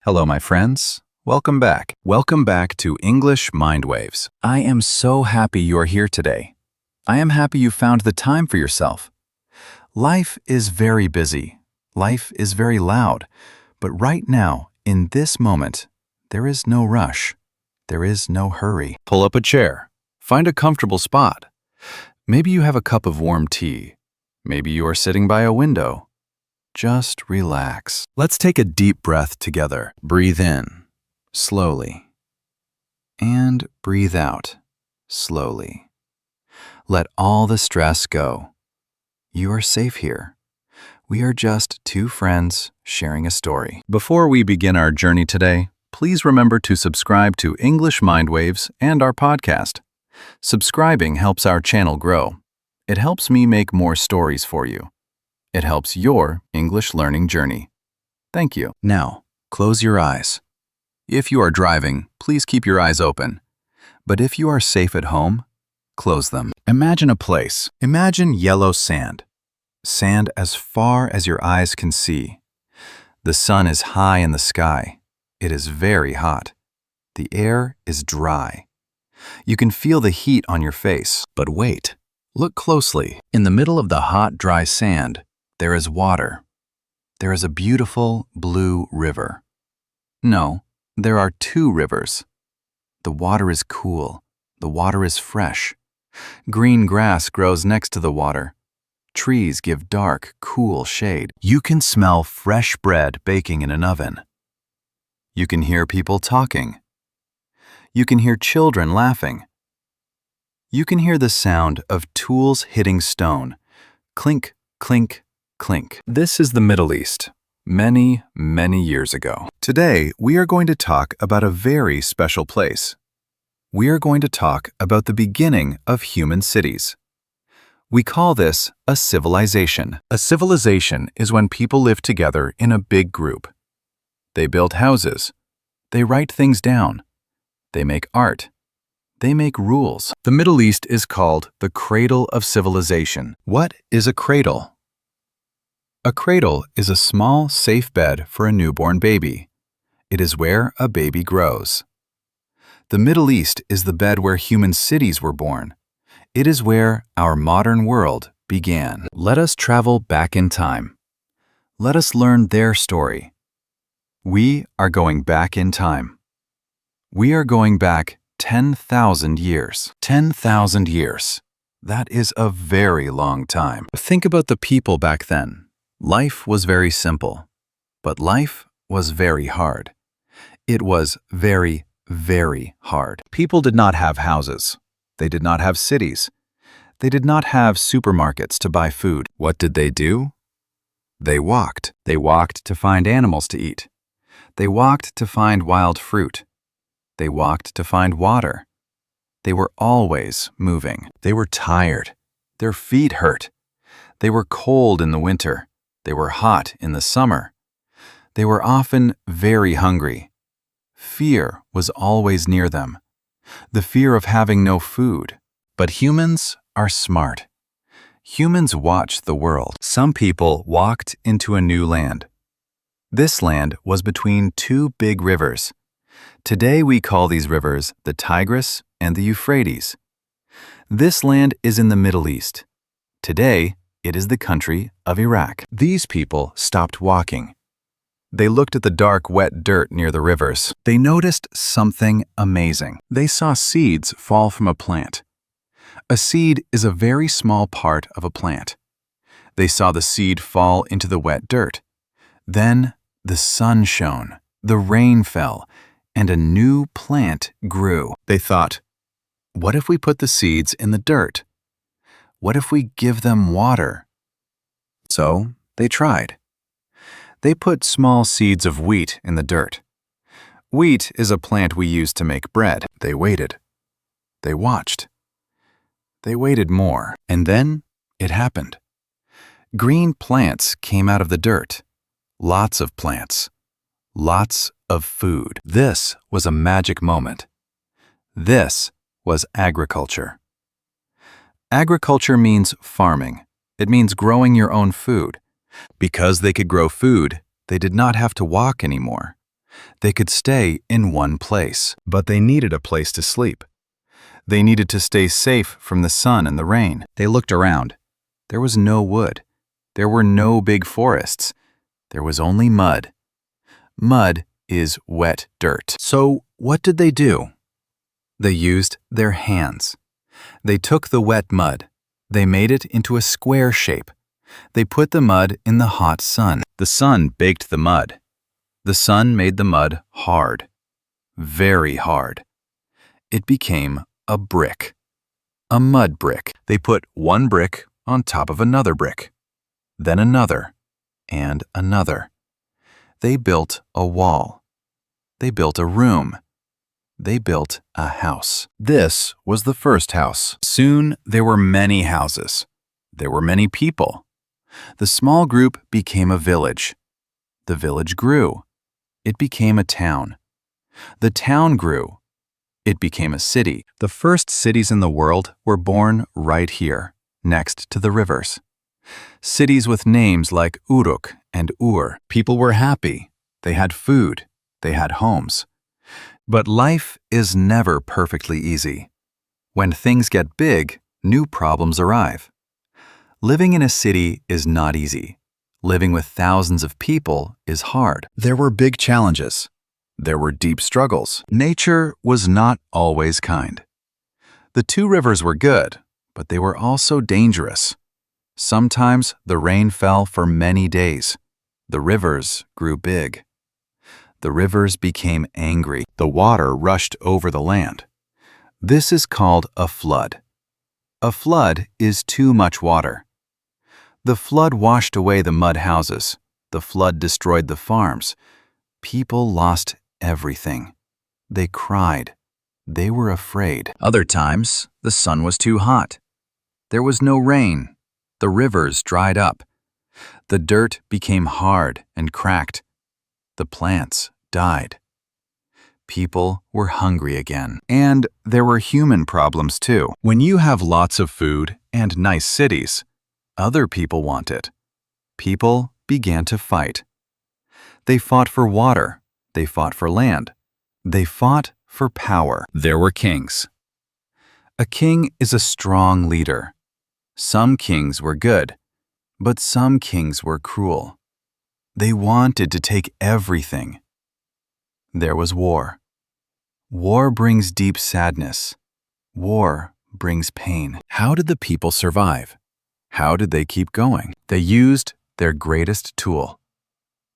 Hello, my friends. Welcome back. Welcome back to English Mind Waves. I am so happy you are here today. I am happy you found the time for yourself. Life is very busy. Life is very loud. But right now, in this moment, there is no rush. There is no hurry. Pull up a chair. Find a comfortable spot. Maybe you have a cup of warm tea. Maybe you are sitting by a window. Just relax. Let's take a deep breath together. Breathe in, slowly. And breathe out, slowly. Let all the stress go. You are safe here. We are just two friends sharing a story. Before we begin our journey today, please remember to subscribe to English Mind Waves and our podcast. Subscribing helps our channel grow. It helps me make more stories for you. It helps your English learning journey. Thank you. Now, close your eyes. If you are driving, please keep your eyes open. But if you are safe at home, close them. Imagine a place. Imagine yellow sand. Sand as far as your eyes can see. The sun is high in the sky. It is very hot. The air is dry. You can feel the heat on your face. But wait. Look closely. In the middle of the hot, dry sand, there is water. There is a beautiful blue river. No, there are two rivers. The water is cool. The water is fresh. Green grass grows next to the water. Trees give dark, cool shade. You can smell fresh bread baking in an oven. You can hear people talking. You can hear children laughing. You can hear the sound of tools hitting stone. Clink, clink, clink. This is the Middle East, many, many years ago. Today, we are going to talk about a very special place. We are going to talk about the beginning of human cities. We call this a civilization. A civilization is when people live together in a big group. They build houses. They write things down. They make art. They make rules. The Middle East is called the cradle of civilization. What is a cradle? A cradle is a small, safe bed for a newborn baby. It is where a baby grows. The Middle East is the bed where human cities were born. It is where our modern world began. Let us travel back in time. Let us learn their story. We are going back in time. We are going back 10,000 years. 10,000 years. That is a very long time. Think about the people back then. Life was very simple, but life was very hard. It was very, very hard. People did not have houses. They did not have cities. They did not have supermarkets to buy food. What did they do? They walked. They walked to find animals to eat. They walked to find wild fruit. They walked to find water. They were always moving. They were tired. Their feet hurt. They were cold in the winter. They were hot in the summer. They were often very hungry. Fear was always near them. The fear of having no food. But humans are smart. Humans watch the world. Some people walked into a new land. This land was between two big rivers. Today we call these rivers the Tigris and the Euphrates. This land is in the Middle East. Today, it is the country of Iraq. These people stopped walking. They looked at the dark, wet dirt near the rivers. They noticed something amazing. They saw seeds fall from a plant. A seed is a very small part of a plant. They saw the seed fall into the wet dirt. Then the sun shone, the rain fell, and a new plant grew. They thought, what if we put the seeds in the dirt? What if we give them water? So they tried. They put small seeds of wheat in the dirt. Wheat is a plant we use to make bread. They waited. They watched. They waited more. And then it happened. Green plants came out of the dirt. Lots of plants. Lots of food. This was a magic moment. This was agriculture. Agriculture means farming. It means growing your own food. Because they could grow food, they did not have to walk anymore. They could stay in one place, but they needed a place to sleep. They needed to stay safe from the sun and the rain. They looked around. There was no wood. There were no big forests. There was only mud. Mud is wet dirt. So what did they do? They used their hands. They took the wet mud. They made it into a square shape. They put the mud in the hot sun. The sun baked the mud. The sun made the mud hard, very hard. It became a brick, a mud brick. They put one brick on top of another brick, then another, and another. They built a wall. They built a room. They built a house. This was the first house. Soon there were many houses. There were many people. The small group became a village. The village grew. It became a town. The town grew. It became a city. The first cities in the world were born right here, next to the rivers. Cities with names like Uruk and Ur. People were happy. They had food. They had homes. But life is never perfectly easy. When things get big, new problems arrive. Living in a city is not easy. Living with thousands of people is hard. There were big challenges. There were deep struggles. Nature was not always kind. The two rivers were good, but they were also dangerous. Sometimes the rain fell for many days. The rivers grew big. The rivers became angry. The water rushed over the land. This is called a flood. A flood is too much water. The flood washed away the mud houses. The flood destroyed the farms. People lost everything. They cried. They were afraid. Other times, the sun was too hot. There was no rain. The rivers dried up. The dirt became hard and cracked. The plants died. People were hungry again. And there were human problems too. When you have lots of food and nice cities, other people want it. People began to fight. They fought for water. They fought for land. They fought for power. There were kings. A king is a strong leader. Some kings were good, but some kings were cruel. They wanted to take everything. There was war. War brings deep sadness. War brings pain. How did the people survive? How did they keep going? They used their greatest tool.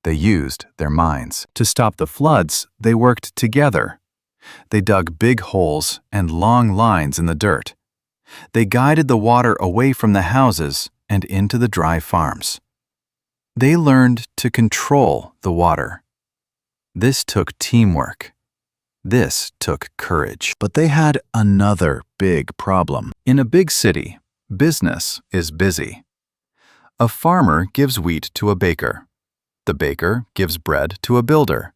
They used their minds. To stop the floods, they worked together. They dug big holes and long lines in the dirt. They guided the water away from the houses and into the dry farms. They learned to control the water. This took teamwork. This took courage. But they had another big problem. In a big city, business is busy. A farmer gives wheat to a baker. The baker gives bread to a builder.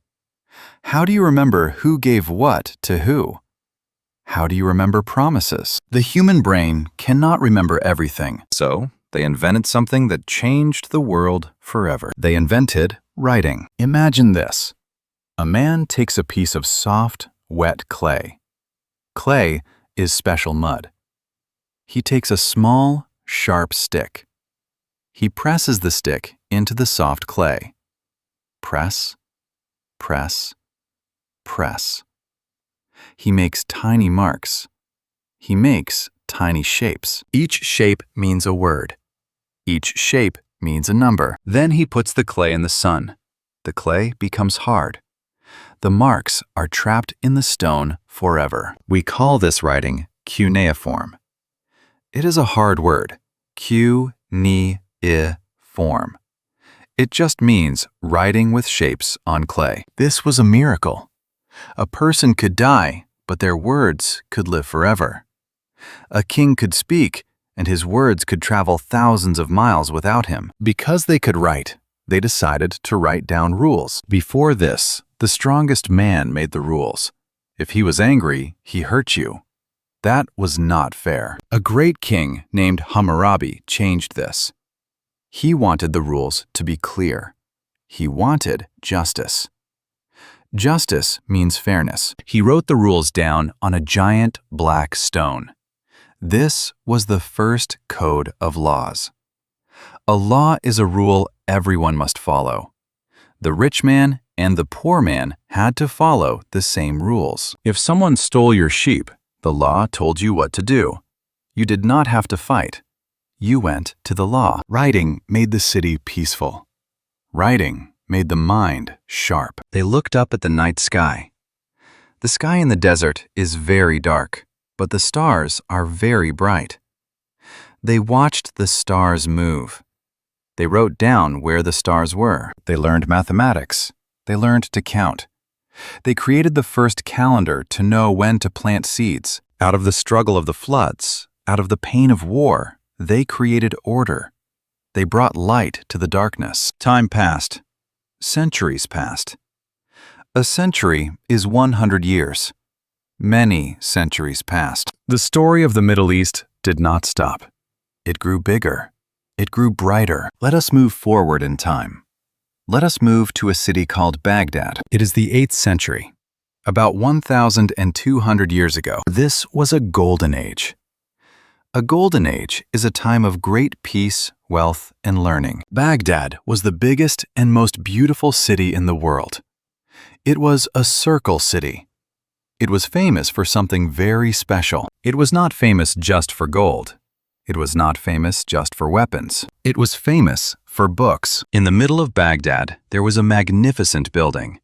How do you remember who gave what to who? How do you remember promises? The human brain cannot remember everything, so they invented something that changed the world forever. They invented writing. Imagine this. A man takes a piece of soft, wet clay. Clay is special mud. He takes a small, sharp stick. He presses the stick into the soft clay. Press, press, press. He makes tiny marks. He makes tiny shapes. Each shape means a word. Each shape means a number. Then he puts the clay in the sun. The clay becomes hard. The marks are trapped in the stone forever. We call this writing cuneiform. It is a hard word, cuneiform. It just means writing with shapes on clay. This was a miracle. A person could die, but their words could live forever. A king could speak, and his words could travel thousands of miles without him. Because they could write, they decided to write down rules. Before this, the strongest man made the rules. If he was angry, he hurt you. That was not fair. A great king named Hammurabi changed this. He wanted the rules to be clear. He wanted justice. Justice means fairness. He wrote the rules down on a giant black stone. This was the first code of laws. A law is a rule everyone must follow. The rich man and the poor man had to follow the same rules. If someone stole your sheep, the law told you what to do. You did not have to fight. You went to the law. Writing made the city peaceful. Writing made the mind sharp. They looked up at the night sky. The sky in the desert is very dark, but the stars are very bright. They watched the stars move. They wrote down where the stars were. They learned mathematics. They learned to count. They created the first calendar to know when to plant seeds. Out of the struggle of the floods, out of the pain of war, they created order. They brought light to the darkness. Time passed. Centuries passed. A century is 100 years. Many centuries passed. The story of the Middle East did not stop. It grew bigger. It grew brighter. Let us move forward in time. Let us move to a city called Baghdad. It is the 8th century. About 1,200 years ago, this was a golden age. A golden age is a time of great peace, wealth, and learning. Baghdad was the biggest and most beautiful city in the world. It was a circle city. It was famous for something very special. It was not famous just for gold. It was not famous just for weapons. It was famous for books. In the middle of Baghdad, there was a magnificent building.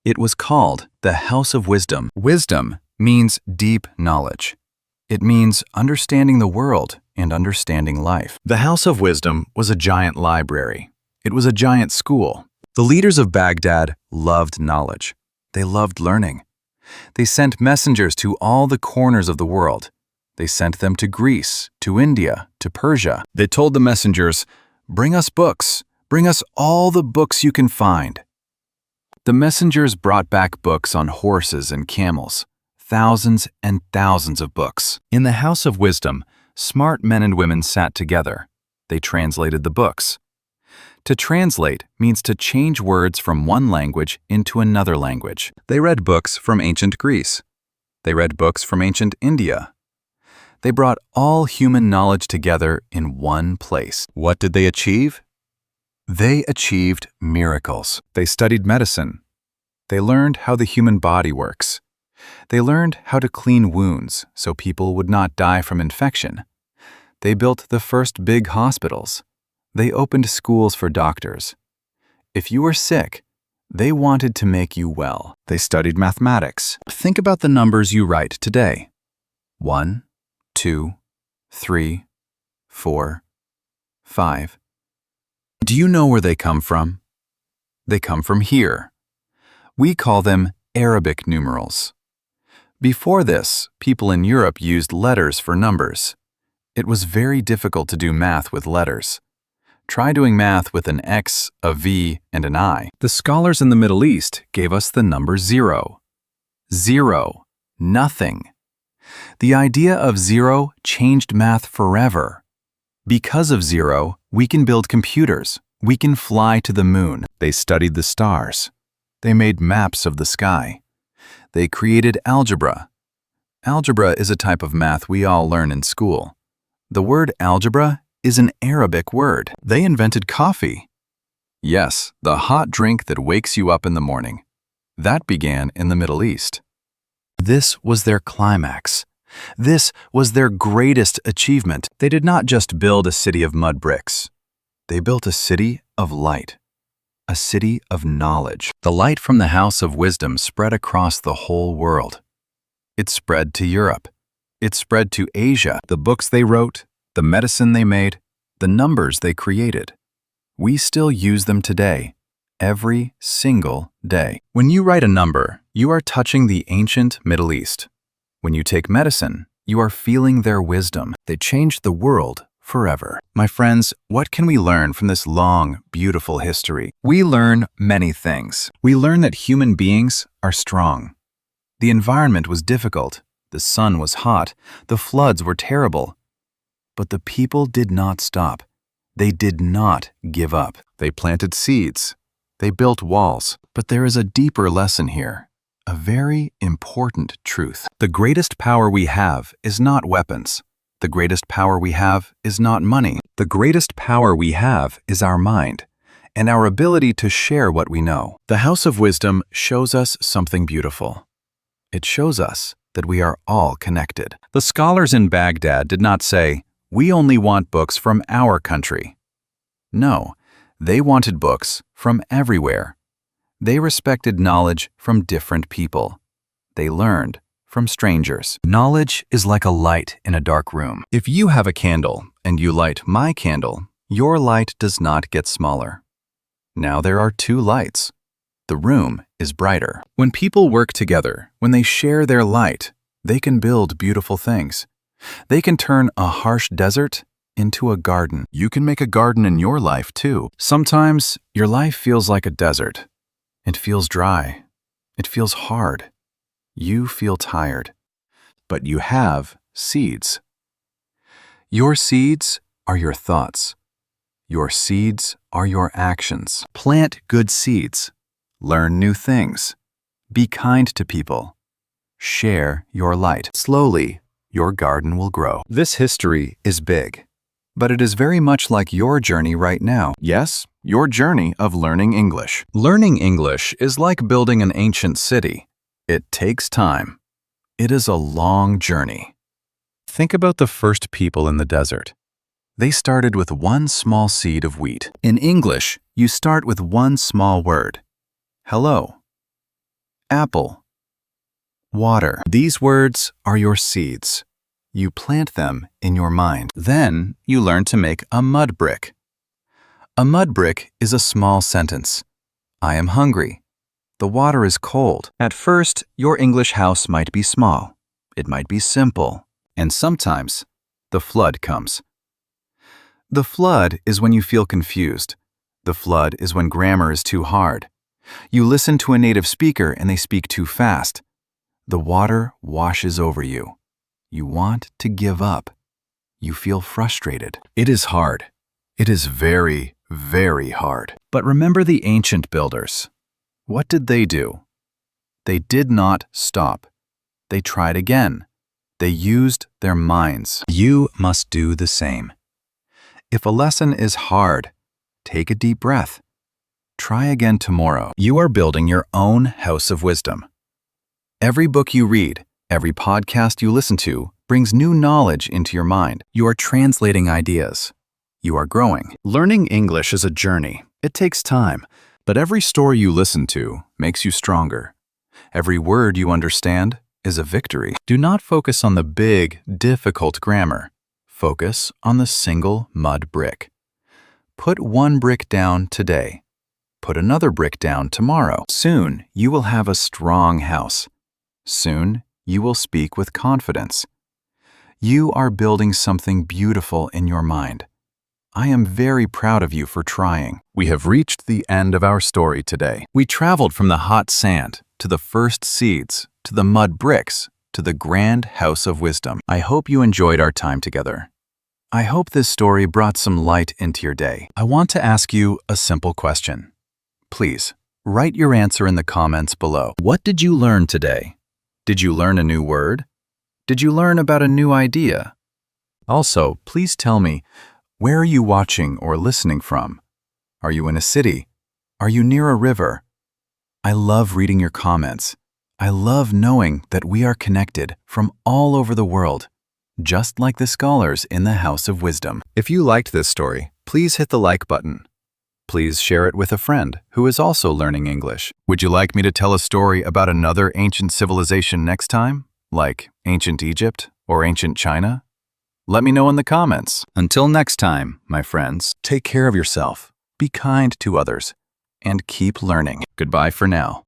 It was called the House of Wisdom. Wisdom means deep knowledge. It means understanding the world and understanding life. The House of Wisdom was a giant library. It was a giant school. The leaders of Baghdad loved knowledge. They loved learning. They sent messengers to all the corners of the world. They sent them to Greece, to India, to Persia. They told the messengers, "Bring us books. Bring us all the books you can find." The messengers brought back books on horses and camels, thousands and thousands of books. In the House of Wisdom, smart men and women sat together. They translated the books. To translate means to change words from one language into another language. They read books from ancient Greece. They read books from ancient India. They brought all human knowledge together in one place. What did they achieve? They achieved miracles. They studied medicine. They learned how the human body works. They learned how to clean wounds so people would not die from infection. They built the first big hospitals. They opened schools for doctors. If you were sick, they wanted to make you well. They studied mathematics. Think about the numbers you write today. 1, 2, 3, 4, 5. Do you know where they come from? They come from here. We call them Arabic numerals. Before this, people in Europe used letters for numbers. It was very difficult to do math with letters. Try doing math with an X, a V, and an I. The scholars in the Middle East gave us the number 0. 0. Nothing. The idea of 0 changed math forever. Because of 0, we can build computers. We can fly to the moon. They studied the stars. They made maps of the sky. They created algebra. Algebra is a type of math we all learn in school. The word algebra is an Arabic word. They invented coffee. Yes, the hot drink that wakes you up in the morning. That began in the Middle East. This was their climax. This was their greatest achievement. They did not just build a city of mud bricks. They built a city of light, a city of knowledge. The light from the House of Wisdom spread across the whole world. It spread to Europe. It spread to Asia. The books they wrote, the medicine they made, the numbers they created. We still use them today, every single day. When you write a number, you are touching the ancient Middle East. When you take medicine, you are feeling their wisdom. They changed the world forever. My friends, what can we learn from this long, beautiful history? We learn many things. We learn that human beings are strong. The environment was difficult. The sun was hot. The floods were terrible. But the people did not stop. They did not give up. They planted seeds. They built walls, but there is a deeper lesson here, a very important truth. The greatest power we have is not weapons. The greatest power we have is not money. The greatest power we have is our mind and our ability to share what we know. The House of Wisdom shows us something beautiful. It shows us that we are all connected. The scholars in Baghdad did not say, "We only want books from our country." No, they wanted books from everywhere. They respected knowledge from different people. They learned from strangers. Knowledge is like a light in a dark room. If you have a candle and you light my candle, your light does not get smaller. Now there are two lights. The room is brighter. When people work together, when they share their light, they can build beautiful things. They can turn a harsh desert into a garden. You can make a garden in your life too. Sometimes your life feels like a desert. It feels dry. It feels hard. You feel tired. But you have seeds. Your seeds are your thoughts. Your seeds are your actions. Plant good seeds. Learn new things. Be kind to people. Share your light. Slowly, your garden will grow. This history is big, but it is very much like your journey right now. Yes, your journey of learning English. Learning English is like building an ancient city. It takes time. It is a long journey. Think about the first people in the desert. They started with one small seed of wheat. In English, you start with one small word. Hello. Apple. Water. These words are your seeds. You plant them in your mind. Then you learn to make a mud brick. A mud brick is a small sentence. I am hungry. The water is cold. At first, your English house might be small. It might be simple. And sometimes, the flood comes. The flood is when you feel confused. The flood is when grammar is too hard. You listen to a native speaker and they speak too fast. The water washes over you. You want to give up. You feel frustrated. It is hard. It is very, very hard. But remember the ancient builders. What did they do? They did not stop. They tried again. They used their minds. You must do the same. If a lesson is hard, take a deep breath. Try again tomorrow. You are building your own house of wisdom. Every book you read, every podcast you listen to, brings new knowledge into your mind. You are translating ideas. You are growing. Learning English is a journey. It takes time, but every story you listen to makes you stronger. Every word you understand is a victory. Do not focus on the big, difficult grammar. Focus on the single mud brick. Put one brick down today. Put another brick down tomorrow. Soon, you will have a strong house. Soon, you will speak with confidence. You are building something beautiful in your mind. I am very proud of you for trying. We have reached the end of our story today. We traveled from the hot sand to the first seeds, to the mud bricks, to the grand house of wisdom. I hope you enjoyed our time together. I hope this story brought some light into your day. I want to ask you a simple question. Please, write your answer in the comments below. What did you learn today? Did you learn a new word? Did you learn about a new idea? Also, please tell me, where are you watching or listening from? Are you in a city? Are you near a river? I love reading your comments. I love knowing that we are connected from all over the world, just like the scholars in the House of Wisdom. If you liked this story, please hit the like button. Please share it with a friend who is also learning English. Would you like me to tell a story about another ancient civilization next time, like ancient Egypt or ancient China? Let me know in the comments. Until next time, my friends, take care of yourself, be kind to others, and keep learning. Goodbye for now.